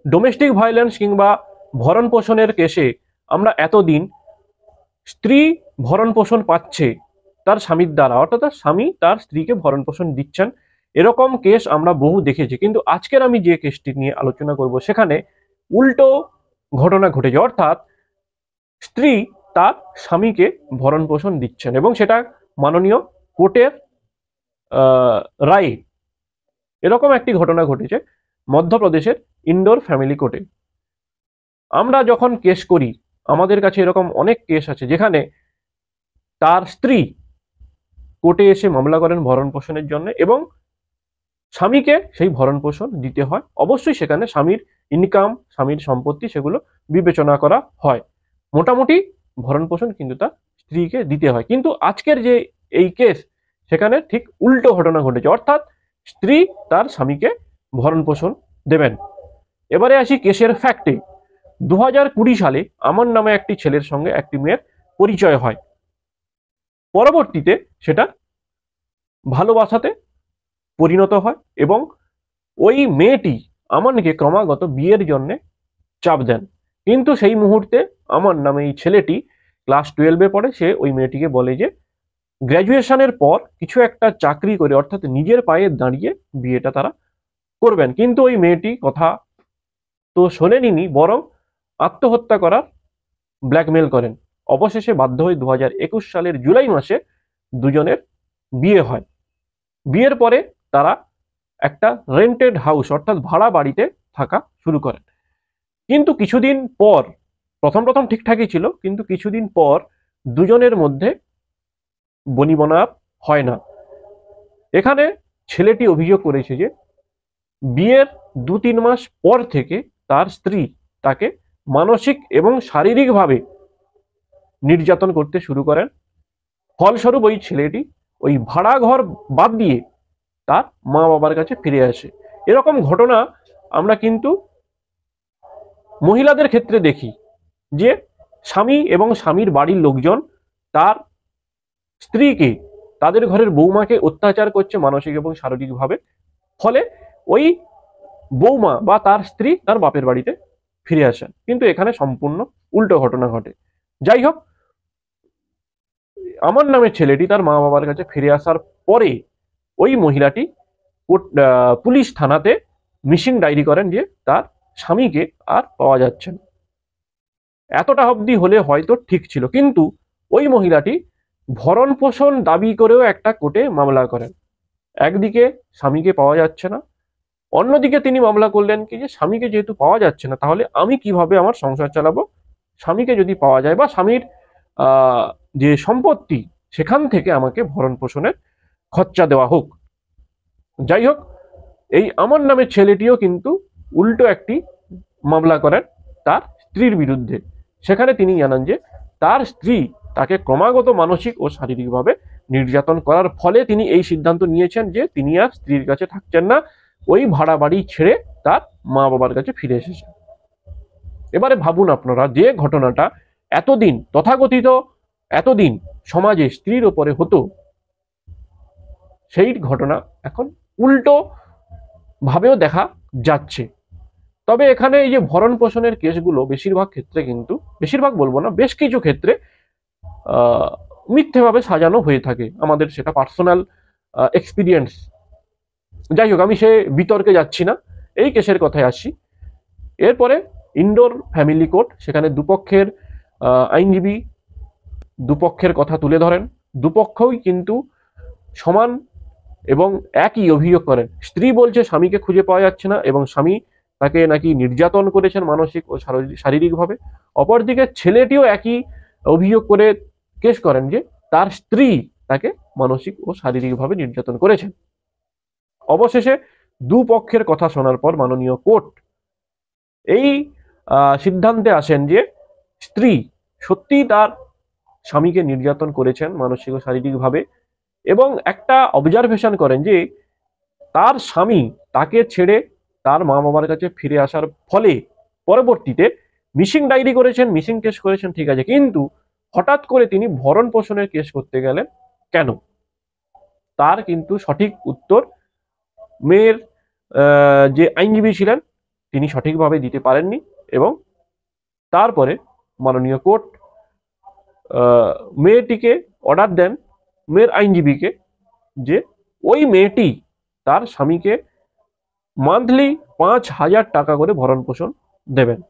Domestic violence কিংবা ভরণ পোষণের কেসে আমরা এতদিন স্ত্রী ভরণ পোষণ পাচ্ছে তার স্বামীর দ্বারা, অর্থাৎ তার স্বামী তার স্ত্রীকে ভরণ পোষণ দিচ্ছেন, এরকম কেস আমরা বহু দেখেছি। কিন্তু আজকের আমি যে কেসটি নিয়ে আলোচনা করব সেখানে উল্টো ঘটনা ঘটেছে, অর্থাৎ স্ত্রী তার স্বামীকে ভরণ পোষণ দিচ্ছেন এবং সেটা মাননীয় কোর্টের রায়ে। এরকম একটি ঘটনা ঘটেছে মধ্যপ্রদেশের ইন্ডোর ফ্যামিলি কোর্টে। আমরা যখন কেস করি আমাদের কাছে এরকম অনেক কেস আছে যেখানে তার স্ত্রী কোর্টে এসে মামলা করেন ভরণ পোষণের জন্য এবং স্বামীকে সেই ভরণ পোষণ দিতে হয়। অবশ্যই সেখানে স্বামীর ইনকাম, স্বামীর সম্পত্তি সেগুলো বিবেচনা করা হয়। মোটামুটি ভরণ পোষণ কিন্তু তার স্ত্রীকে দিতে হয়। কিন্তু আজকের যে এই কেস সেখানে ঠিক উল্টো ঘটনা ঘটেছে, অর্থাৎ স্ত্রী তার স্বামীকে ভরণ পোষণ দেবেন। এবারে আসি কেসের ফ্যাক্টে। 2020 সালে আমার নামে একটি ছেলের সঙ্গে একটি মেয়ের পরিচয় হয়। পরবর্তীতে সেটা ভালোবাসাতে পরিণত হয় এবং ওই মেয়েটি আমানকে ক্রমাগত বিয়ের জন্য চাপ দেন। কিন্তু সেই মুহূর্তে আমার নামে এই ছেলেটি ক্লাস 12-এ পড়ে। সে ওই মেয়েটিকে বলে যে গ্র্যাজুয়েশনের পর কিছু একটা চাকরি করে, অর্থাৎ নিজের পায়ে দাঁড়িয়ে বিয়েটা তারা করবেন। কিন্তু ওই মেয়েটি কথা তো শোনেনি, বরং আত্মহত্যা করার ব্ল্যাকমেল করেন। অবশেষে বাধ্য হয়ে 2021 সালের জুলাই মাসে দুজনের বিয়ে হয়। বিয়ের পরে তারা একটা রেন্টেড হাউস অর্থাৎ ভাড়া বাড়িতে থাকা শুরু করেন। কিন্তু কিছুদিন পর, প্রথম প্রথম ঠিকঠাকই ছিল, কিন্তু কিছুদিন পর দুজনের মধ্যে বনিবনা হয় না। এখানে ছেলেটি অভিযোগ করেছে যে বিয়ের 2-3 মাস পর থেকে তার স্ত্রী তাকে মানসিক এবং শারীরিকভাবে নির্যাতন করতে শুরু করেন। ফলস্বরূপ ওই ছেলেটি ওই ভাড়া ঘর বাদ দিয়ে তার মা বাবার কাছে ফিরে আসে। এরকম ঘটনা আমরা কিন্তু মহিলাদের ক্ষেত্রে দেখি যে স্বামী এবং স্বামীর বাড়ির লোকজন তার স্ত্রীকে, তাদের ঘরের বৌমাকে অত্যাচার করছে মানসিক এবং শারীরিকভাবে। ফলে ওই বৌমা বা তার স্ত্রী তার বাপের বাড়িতে ফিরে আসেন। কিন্তু এখানে সম্পূর্ণ উল্টো ঘটনা ঘটে। যাই হোক, আমার নামের ছেলেটি তার মা বাবার কাছে ফিরে আসার পরে ওই মহিলাটি পুলিশ থানাতে মিসিং ডায়েরি করেন যে তার স্বামীকে আর পাওয়া যাচ্ছে না। এতটা অবধি হলে হয়তো ঠিক ছিল, কিন্তু ওই মহিলাটি ভরণ পোষণ দাবি করেও একটা কোর্টে মামলা করেন। একদিকে স্বামীকে পাওয়া যাচ্ছে না, অন্যদিকে তিনি মামলা করলেন কি যে স্বামীকে যেহেতু পাওয়া যাচ্ছে না তাহলে আমি কিভাবে আমার সংসার চালাবো, স্বামীকে যদি পাওয়া যায় বা স্বামীর যে সম্পত্তি সেখান থেকে আমাকে ভরণ পোষণের খরচা দেওয়া হোক। যাই হোক, এই আমার নামের ছেলেটিও কিন্তু উল্টো একটি মামলা করেন তার স্ত্রীর বিরুদ্ধে। সেখানে তিনি জানান যে তার স্ত্রী তাকে ক্রমাগত মানসিক ও শারীরিকভাবে নির্যাতন করার ফলে তিনি এই সিদ্ধান্ত নিয়েছেন যে তিনি আর স্ত্রীর কাছে থাকছেন না, ওই ভাড়া বাড়ি ছেড়ে তার মা বাবার কাছে ফিরে এসেছেন। এবারে ভাবুন আপনারা, যে ঘটনাটা এতদিন তথাকথিত এতদিন সমাজে স্ত্রীর ওপরে হতো, সেই ঘটনা এখন উল্টো ভাবেও দেখা যাচ্ছে। তবে এখানে এই যে ভরণ পোষণের কেসগুলো বেশিরভাগ ক্ষেত্রে কিন্তু, বেশিরভাগ বলবো না, বেশ কিছু ক্ষেত্রে মিথ্যেভাবে সাজানো হয়ে থাকে। আমাদের সেটা পার্সোনাল এক্সপিরিয়েন্স। যাই হোক, আমি সে বিতর্কে যাচ্ছি না, এই কেসের কথায় আসছি। এরপরে ইন্ডোর ফ্যামিলি কোর্ট, সেখানে দুপক্ষের আইনজীবী দুপক্ষের কথা তুলে ধরেন। দুপক্ষই কিন্তু সমান এবং একই অভিযোগ করেন। স্ত্রী বলছে স্বামীকে খুঁজে পাওয়া যাচ্ছে না এবং স্বামী তাকে নাকি নির্যাতন করেছেন মানসিক ও শারীরিকভাবে। অপরদিকে ছেলেটিও একই অভিযোগ করে কেস করেন যে তার স্ত্রী তাকে মানসিক ও শারীরিকভাবে নির্যাতন করেছেন। অবশেষে দুপক্ষের কথা শোনার পর মাননীয় কোর্ট এই সিদ্ধান্তে আসেন যে স্ত্রী সত্যিই তার স্বামীকে নির্যাতন করেছেন মানসিক ও শারীরিকভাবে, এবং একটা অবজারভেশন করেন যে তার স্বামী তাকে ছেড়ে তার মা বাবার কাছে ফিরে আসার ফলে পরবর্তীতে মিসিং ডায়েরি করেছেন, মিসিং কেস করেছেন, ঠিক আছে, কিন্তু হঠাৎ করে তিনি ভরণ পোষণের কেস করতে গেলেন কেন? তার কিন্তু সঠিক উত্তর মেয়ের যে আইনজীবী ছিলেন তিনি সঠিকভাবে দিতে পারেননি এবং তারপরে মাননীয় কোর্ট মেয়েটিকে অর্ডার দেন, মেয়ের আইনজীবীকে, যে ওই মেয়েটি তার স্বামীকে মান্থলি 5,000 টাকা করে ভরণ পোষণ দেবেন।